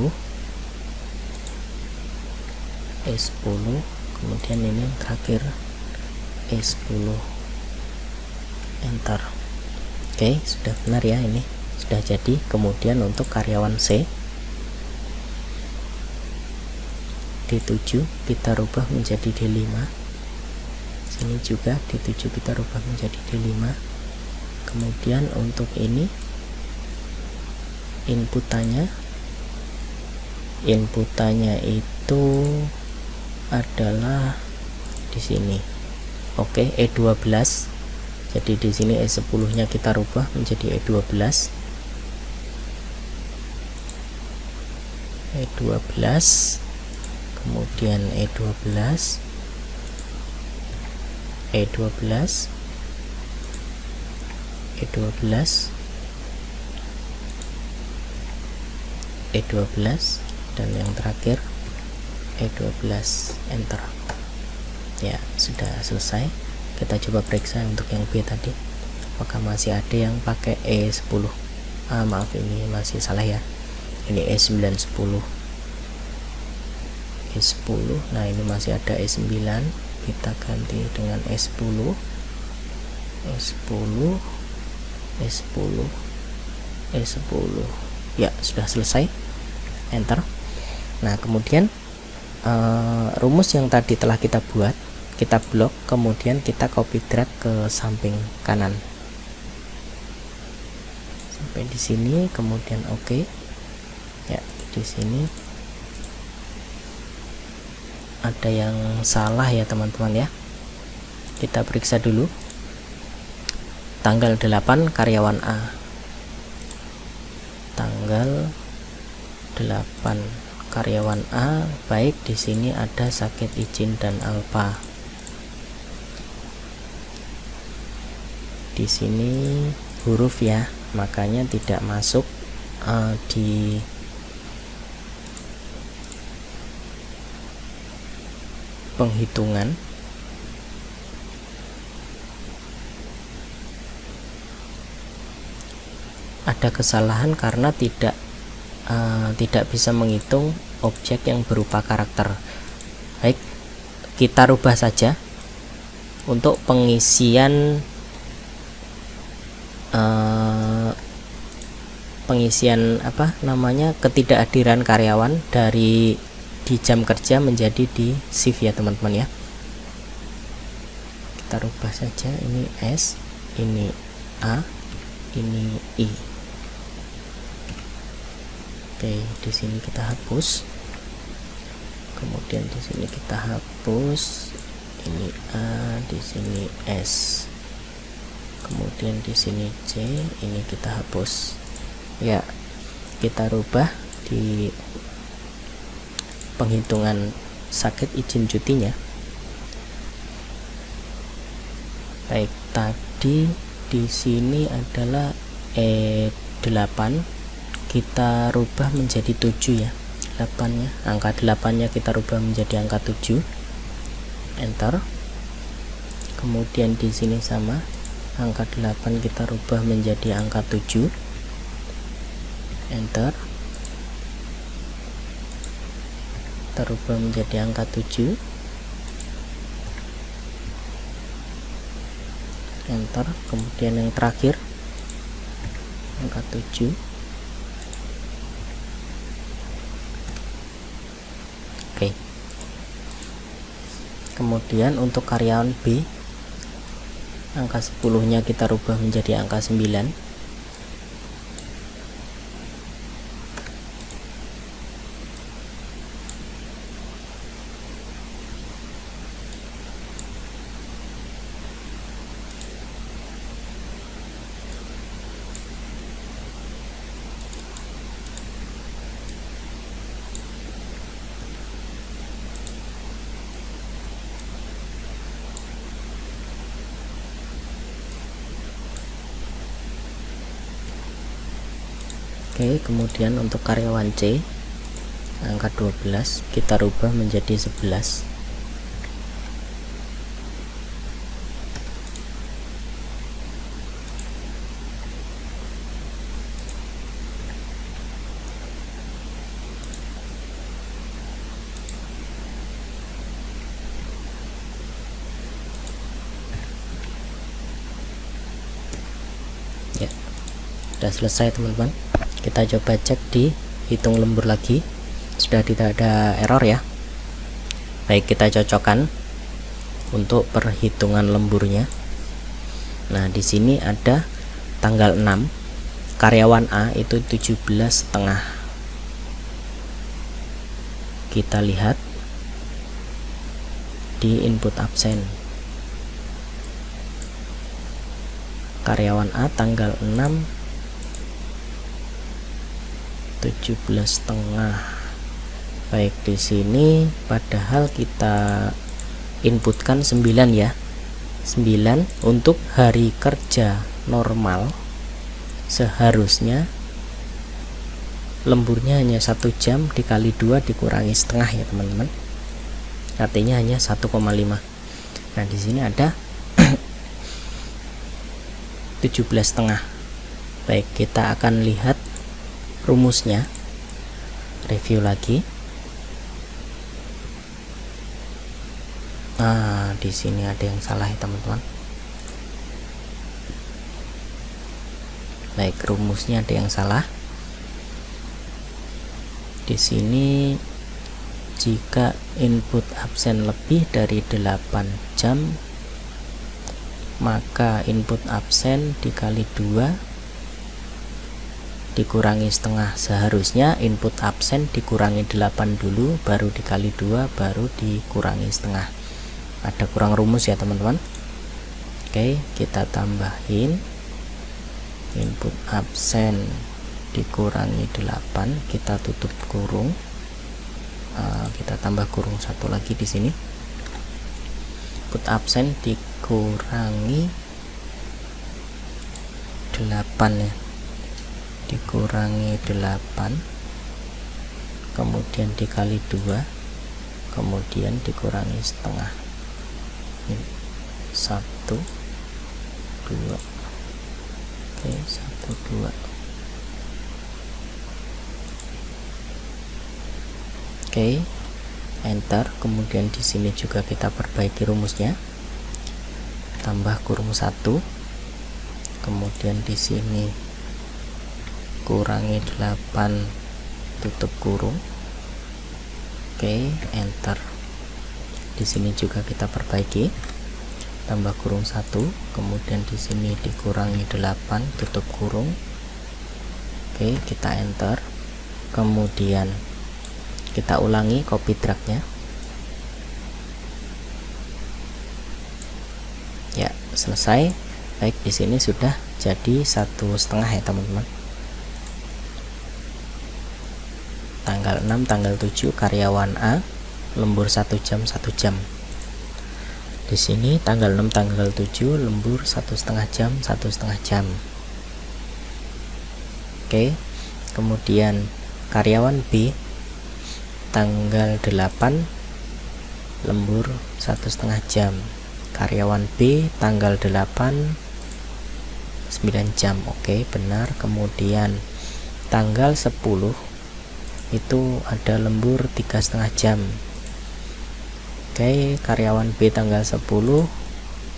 S1: kemudian ini terakhir E10, enter. Oke, sudah benar ya, ini sudah jadi. Kemudian untuk karyawan C, D7 kita rubah menjadi D5. Sini juga D7 kita rubah menjadi D5. Kemudian untuk ini inputannya itu adalah di sini. Oke, E12. Jadi di sini E10-nya kita rubah menjadi E12. Kemudian E12, dan yang terakhir E12, enter. Ya, sudah selesai. Kita coba periksa untuk yang B tadi, apakah masih ada yang pakai E10. Maaf, ini masih salah ya, ini E9 10. Nah, ini masih ada E9, kita ganti dengan E10. Ya, sudah selesai, enter. Nah, kemudian rumus yang tadi telah kita buat, kita blok, kemudian kita copy drag ke samping kanan sampai di sini, kemudian oke. Ya, di sini ada yang salah ya teman-teman ya. Kita periksa dulu. Tanggal 8 karyawan A. Tanggal 8 karyawan A, baik, di sini ada sakit izin dan alfa. Di sini huruf ya, makanya tidak masuk di penghitungan. Ada kesalahan karena tidak bisa menghitung objek yang berupa karakter. Baik, kita rubah saja untuk pengisian ketidakhadiran karyawan dari di jam kerja menjadi di shift ya teman-teman ya. Kita rubah saja, ini S, ini A, ini I. Oke, di sini kita hapus. Kemudian di sini kita hapus, ini A, di sini S. Kemudian di sini C, ini kita hapus. Ya, kita rubah di penghitungan sakit izin cutinya. Baik, tadi di sini adalah E8, kita rubah menjadi 7 ya. 8-nya, angka 8-nya kita rubah menjadi angka 7. Enter. Kemudian di sini sama, angka 8 kita rubah menjadi angka 7. Enter. Kita rubah menjadi angka 7. Enter. Kemudian yang terakhir angka 7. Kemudian untuk karyawan B, angka 10-nya kita rubah menjadi angka 9. Oke, kemudian untuk karyawan C, angka 12 kita rubah menjadi 11. Ya, sudah selesai teman-teman. Kita coba cek di hitung lembur lagi, sudah tidak ada error ya. Baik, kita cocokkan untuk perhitungan lemburnya. Nah, di sini ada tanggal 6, karyawan A itu 17,5. Kita lihat di input absen, karyawan A tanggal 6 17,5. Baik, di sini padahal kita inputkan 9 ya. 9 untuk hari kerja normal, seharusnya lemburnya hanya 1 jam dikali 2 dikurangi setengah ya teman-teman. Artinya hanya 1,5. Nah, di sini ada 17,5. Baik, kita akan lihat rumusnya, review lagi. Nah, di sini ada yang salah ya teman-teman. Baik, rumusnya ada yang salah. Di sini jika input absen lebih dari 8 jam, maka input absen dikali 2 dikurangi setengah. Seharusnya input absen dikurangi 8 dulu, baru dikali 2, baru dikurangi setengah. Ada kurang rumus ya teman-teman. Oke, kita tambahin input absen dikurangi 8, kita tutup kurung. Kita tambah kurung satu lagi di sini. Input absen dikurangi 8 ya, dikurangi 8, kemudian dikali 2, kemudian dikurangi setengah. Ini 1, 2. Oke, 1, 2. Oke, enter. Kemudian di sini juga kita perbaiki rumusnya, tambah kurung 1, kemudian di sini kurangi 8, tutup kurung. Oke, enter. Di sini juga kita perbaiki, tambah kurung 1, kemudian di sini dikurangi 8, tutup kurung. Oke, kita enter. Kemudian kita ulangi copy drag-nya. Ya, selesai. Baik, di sini sudah jadi 1,5 ya teman-teman. Tanggal 6, tanggal 7 karyawan A, lembur 1 jam 1 jam. Di sini tanggal 6, tanggal 7 lembur 1,5 jam 1,5 jam. Oke, kemudian karyawan B tanggal 8 lembur 1,5 jam. Karyawan B tanggal 8 9 jam. Oke, benar. Kemudian tanggal 10 itu ada lembur 3,5 jam. Oke, karyawan B tanggal 10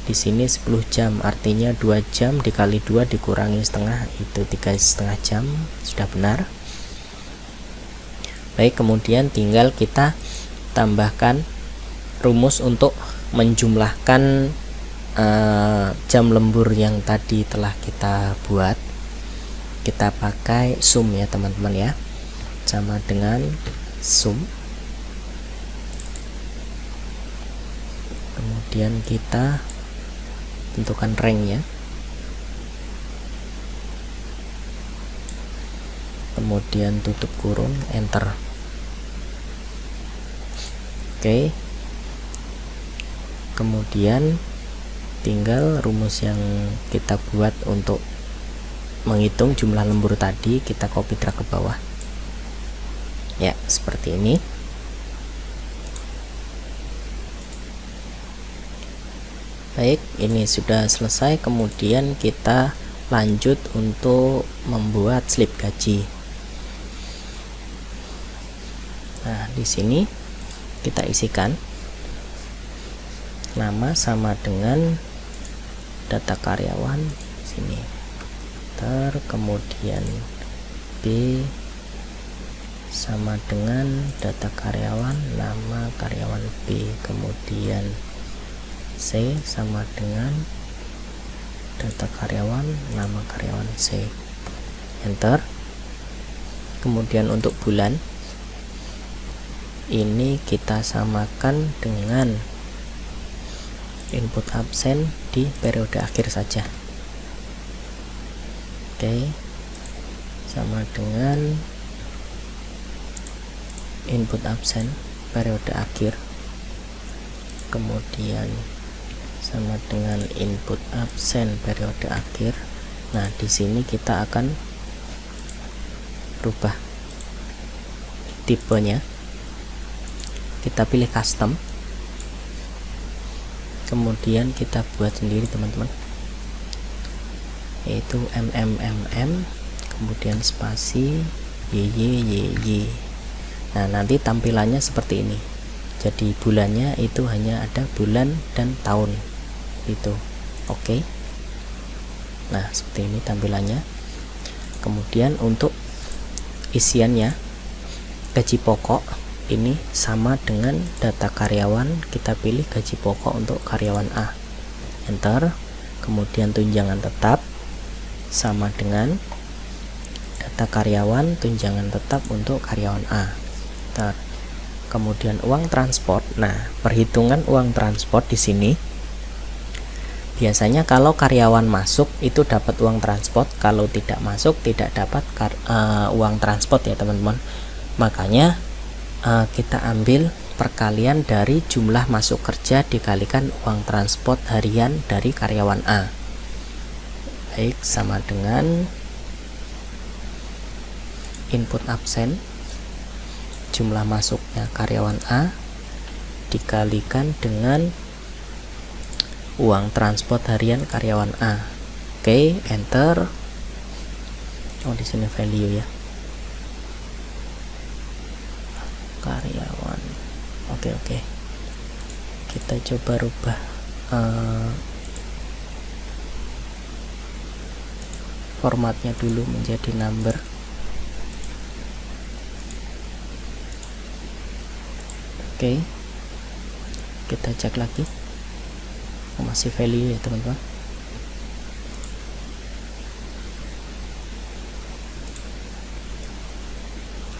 S1: di sini 10 jam, artinya 2 jam dikali 2 dikurangi setengah, itu 3,5 jam. Sudah benar. Baik, kemudian tinggal kita tambahkan rumus untuk menjumlahkan jam lembur yang tadi telah kita buat. Kita pakai sum ya teman-teman ya, sama dengan sum. Kemudian kita tentukan rank ya, kemudian tutup kurung, enter. Oke, kemudian tinggal rumus yang kita buat untuk menghitung jumlah lembur tadi kita copy drag ke bawah ya, seperti ini. Baik, ini sudah selesai. Kemudian kita lanjut untuk membuat slip gaji. Nah, di sini kita isikan nama sama dengan data karyawan sini, kemudian B sama dengan data karyawan, nama karyawan B, kemudian C sama dengan data karyawan, nama karyawan C, enter. Kemudian untuk bulan ini kita samakan dengan input absen di periode akhir saja. Oke, sama dengan input absen periode akhir, kemudian sama dengan input absen periode akhir. Nah, di sini kita akan rubah tipenya. Kita pilih custom, kemudian kita buat sendiri teman-teman, yaitu MMMM kemudian spasi YYYY. Nah, nanti tampilannya seperti ini. Jadi bulannya itu hanya ada bulan dan tahun itu. Oke. Nah, seperti ini tampilannya. Kemudian untuk isiannya, gaji pokok ini sama dengan data karyawan, kita pilih gaji pokok untuk karyawan A, enter. Kemudian tunjangan tetap sama dengan data karyawan, tunjangan tetap untuk karyawan A, enter. Kemudian uang transport. Nah, perhitungan uang transport di sini biasanya kalau karyawan masuk itu dapat uang transport, kalau tidak masuk tidak dapat uang transport ya teman-teman. Makanya kita ambil perkalian dari jumlah masuk kerja dikalikan uang transport harian dari karyawan A. Baik, sama dengan input absen, jumlah masuknya karyawan A dikalikan dengan uang transport harian karyawan A. Oke, enter. Oh, di sini value ya, karyawan. Oke, kita coba rubah formatnya dulu menjadi number. Oke, kita cek lagi. Masih value ya teman-teman.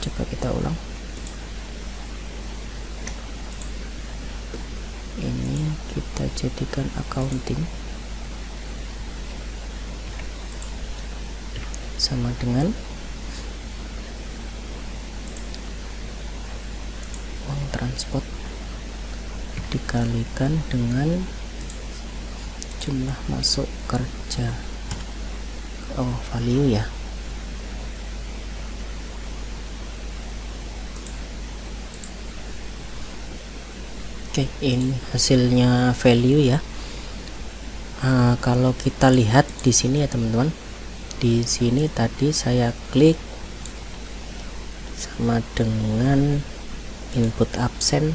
S1: Coba kita ulang. Ini kita jadikan accounting sama dengan uang transport dikalikan dengan jumlah masuk kerja. Oh, value ya. Oke, ini hasilnya value ya. Kalau kita lihat di sini ya teman-teman, di sini tadi saya klik sama dengan input absen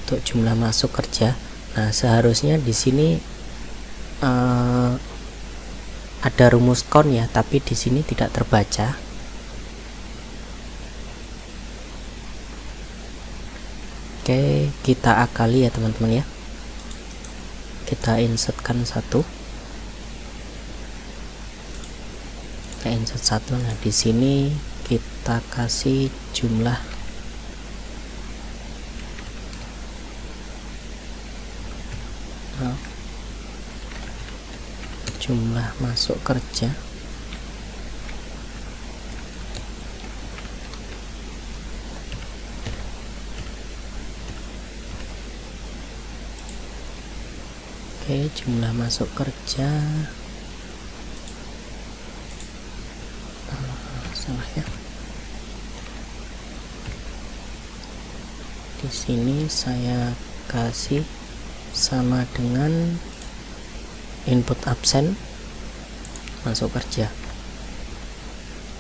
S1: untuk jumlah masuk kerja. Nah, seharusnya di sini ada rumus count ya, tapi di sini tidak terbaca. Oke, kita akali ya teman-teman ya. Kita insertkan satu. Kita insert satu. Nah, di sini kita kasih jumlah masuk kerja. Oke, jumlah masuk kerja. Salah ya. Di sini saya kasih sama dengan input absen masuk kerja.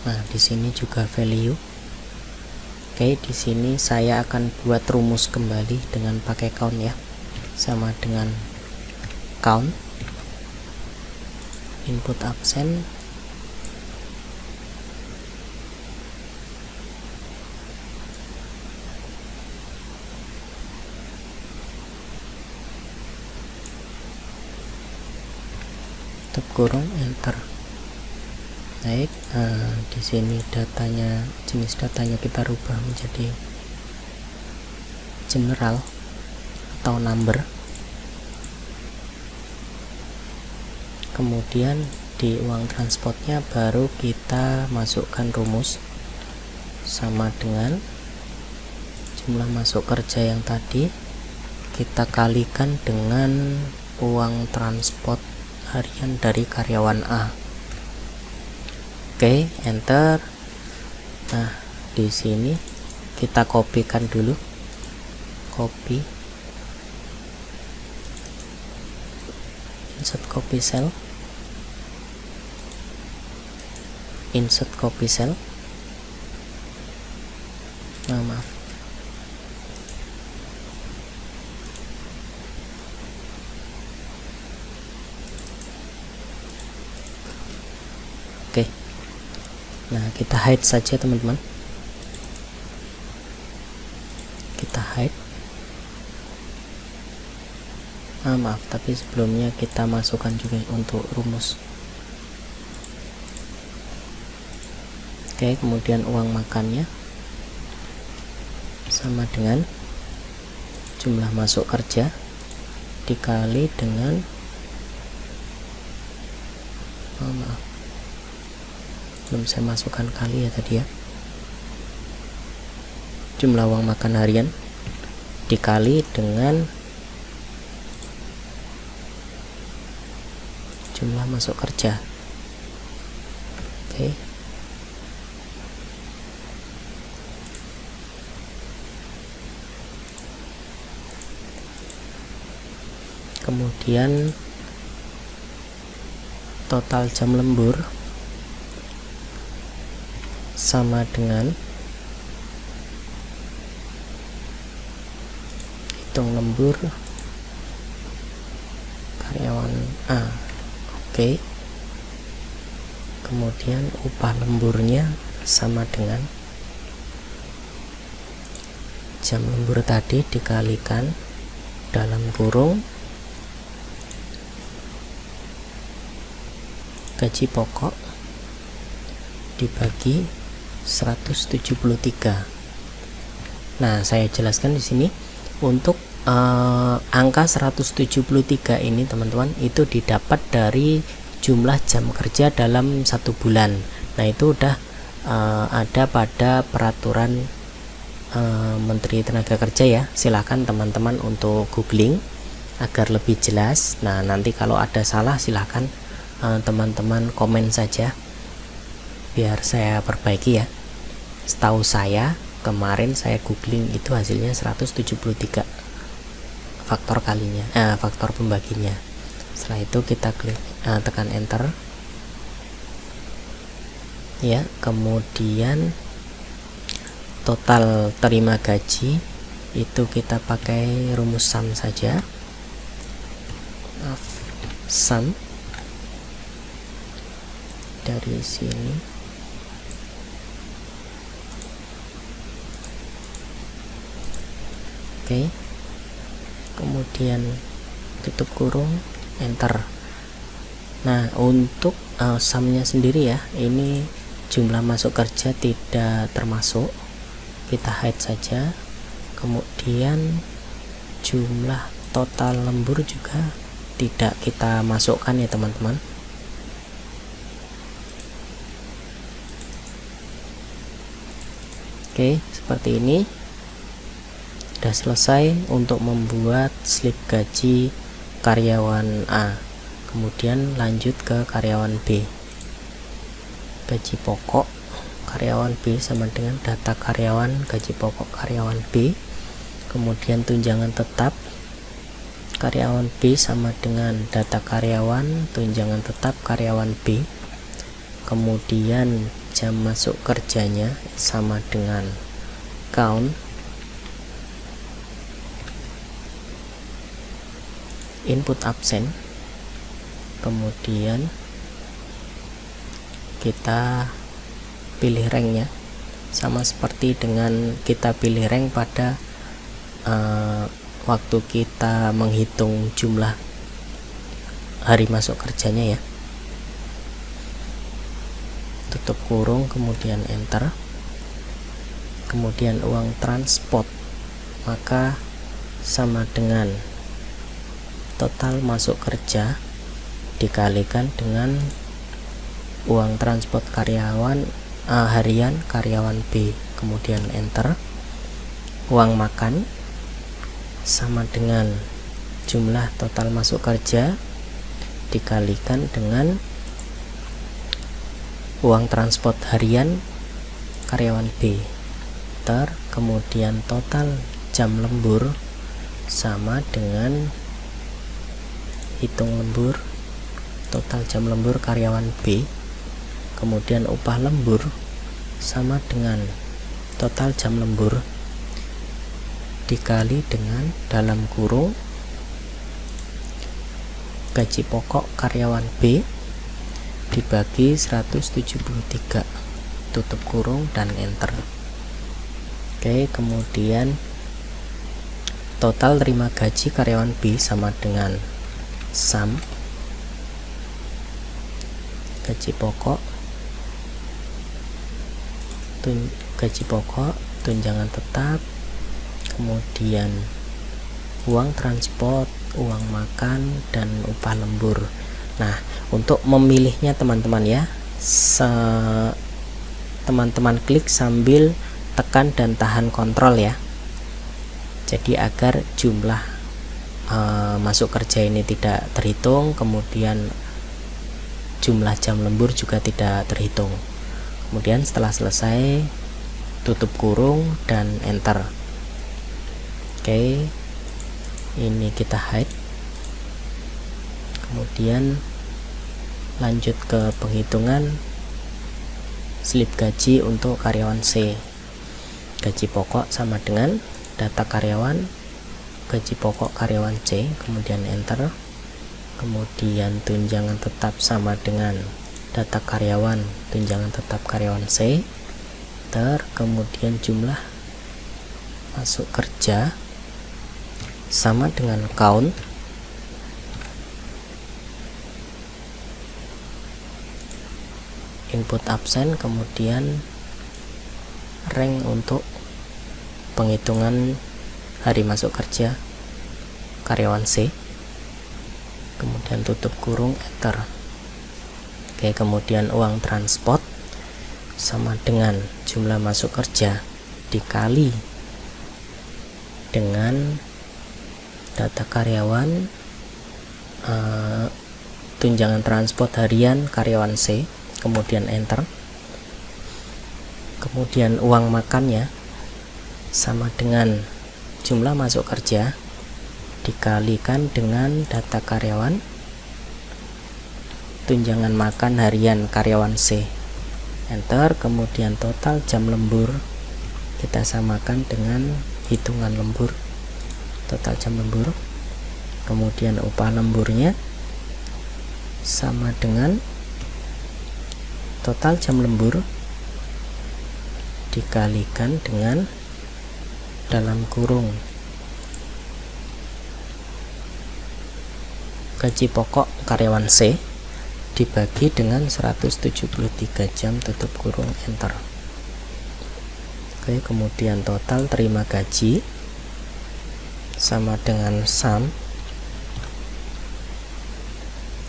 S1: Nah, di sini juga value. Oke, di sini saya akan buat rumus kembali dengan pakai count ya. Sama dengan count input absen tutup kurung enter. Baik, di sini datanya, jenis datanya kita rubah menjadi general atau number. Kemudian di uang transportnya baru kita masukkan rumus sama dengan jumlah masuk kerja yang tadi kita kalikan dengan uang transport harian dari karyawan A. Oke, enter. Nah, di sini kita kopikan dulu. Copy. Insert copy cell. Insert copy cell. Maaf. Oke. Nah, kita hide saja teman-teman. Kita hide. Maaf, tapi sebelumnya kita masukkan juga untuk rumus. Oke, kemudian uang makannya sama dengan jumlah masuk kerja dikali dengan maaf, belum saya masukkan kali ya tadi ya, jumlah uang makan harian dikali dengan jumlah masuk kerja. Oke. Kemudian total jam lembur sama dengan hitung lembur karyawan A. Oke. Kemudian upah lemburnya sama dengan jam lembur tadi dikalikan dalam kurung gaji pokok dibagi 173. Nah, saya jelaskan di sini untuk angka 173 ini teman-teman itu didapat dari jumlah jam kerja dalam 1 bulan. Nah, itu udah ada pada peraturan Menteri Tenaga Kerja ya. Silahkan teman-teman untuk googling agar lebih jelas. Nah, nanti kalau ada salah silahkan teman-teman komen saja biar saya perbaiki ya. Setahu saya kemarin saya googling itu hasilnya 173 faktor kalinya, faktor pembaginya. Setelah itu kita klik tekan enter ya. Kemudian total terima gaji itu kita pakai rumus sum saja. Sum dari sini Oke, kemudian tutup kurung, enter. Nah, untuk sumnya sendiri ya, ini jumlah masuk kerja tidak termasuk, kita hide saja. Kemudian jumlah total lembur juga tidak kita masukkan ya teman-teman. Oke, seperti ini. Sudah selesai untuk membuat slip gaji karyawan A. Kemudian lanjut ke karyawan B. Gaji pokok karyawan B sama dengan data karyawan gaji pokok karyawan B. Kemudian tunjangan tetap karyawan B sama dengan data karyawan tunjangan tetap karyawan B. Kemudian jam masuk kerjanya sama dengan count input absen. Kemudian kita pilih ranknya sama seperti dengan kita pilih rank pada waktu kita menghitung jumlah hari masuk kerjanya ya. Tutup kurung, kemudian enter. Kemudian uang transport maka sama dengan total masuk kerja dikalikan dengan uang transport karyawan harian karyawan B, kemudian enter. Uang makan sama dengan jumlah total masuk kerja dikalikan dengan uang transport harian karyawan B, kemudian total jam lembur sama dengan hitung lembur total jam lembur karyawan B, kemudian upah lembur sama dengan total jam lembur dikali dengan dalam kurung gaji pokok karyawan B dibagi 173, tutup kurung dan enter. Oke, kemudian total terima gaji karyawan B sama dengan sum gaji pokok tunjangan tetap, kemudian uang transport, uang makan, dan upah lembur. Nah, untuk memilihnya teman-teman ya, teman-teman klik sambil tekan dan tahan kontrol ya, jadi agar jumlah masuk kerja ini tidak terhitung, kemudian jumlah jam lembur juga tidak terhitung. Kemudian setelah selesai tutup kurung dan enter. Oke, ini kita hide. Kemudian lanjut ke penghitungan slip gaji untuk karyawan C. Gaji pokok sama dengan data karyawan gaji pokok karyawan C, kemudian enter. Kemudian tunjangan tetap sama dengan data karyawan tunjangan tetap karyawan C, kemudian jumlah masuk kerja sama dengan count input absen, kemudian rank untuk penghitungan hari masuk kerja karyawan C, kemudian tutup kurung, enter. Oke, kemudian uang transport sama dengan jumlah masuk kerja dikali dengan data karyawan tunjangan transport harian karyawan C, kemudian enter. Kemudian uang makannya sama dengan jumlah masuk kerja dikalikan dengan data karyawan tunjangan makan harian karyawan C, enter. Kemudian total jam lembur kita samakan dengan hitungan lembur total jam lembur, kemudian upah lemburnya sama dengan total jam lembur dikalikan dengan dalam kurung gaji pokok karyawan C dibagi dengan 173 jam tutup kurung enter. Oke, kemudian total terima gaji sama dengan sum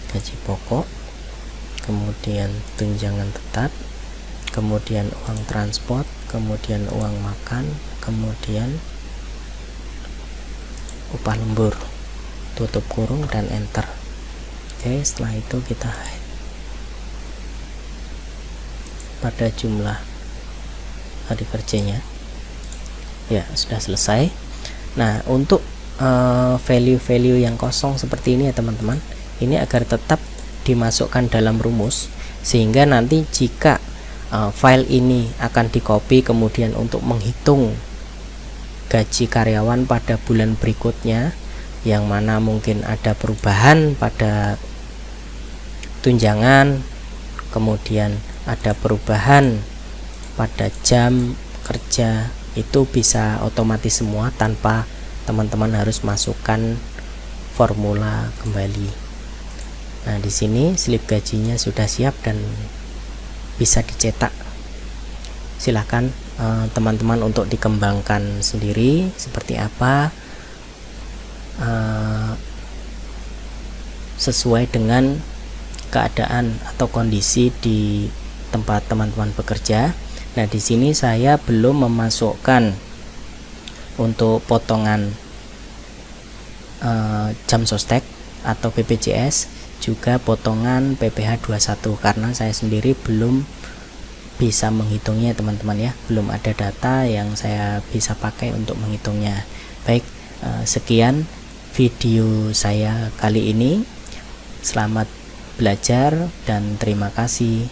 S1: gaji pokok, kemudian tunjangan tetap, kemudian uang transport, kemudian uang makan, kemudian upah lembur, tutup kurung dan enter. Oke, setelah itu kita pada jumlah hari kerjanya. Ya, sudah selesai. Nah, untuk value-value yang kosong seperti ini ya teman-teman, ini agar tetap dimasukkan dalam rumus, sehingga nanti jika file ini akan di copy kemudian untuk menghitung gaji karyawan pada bulan berikutnya, yang mana mungkin ada perubahan pada tunjangan, kemudian ada perubahan pada jam kerja, itu bisa otomatis semua tanpa teman-teman harus masukkan formula kembali. Nah, di sini slip gajinya sudah siap dan bisa dicetak. Silakan teman-teman untuk dikembangkan sendiri seperti apa, sesuai dengan keadaan atau kondisi di tempat teman-teman bekerja. Nah, di sini saya belum memasukkan untuk potongan jam sostek atau BPJS, juga potongan PPh 21 karena saya sendiri belum bisa menghitungnya teman-teman ya, belum ada data yang saya bisa pakai untuk menghitungnya. Baik, sekian video saya kali ini. Selamat belajar dan terima kasih.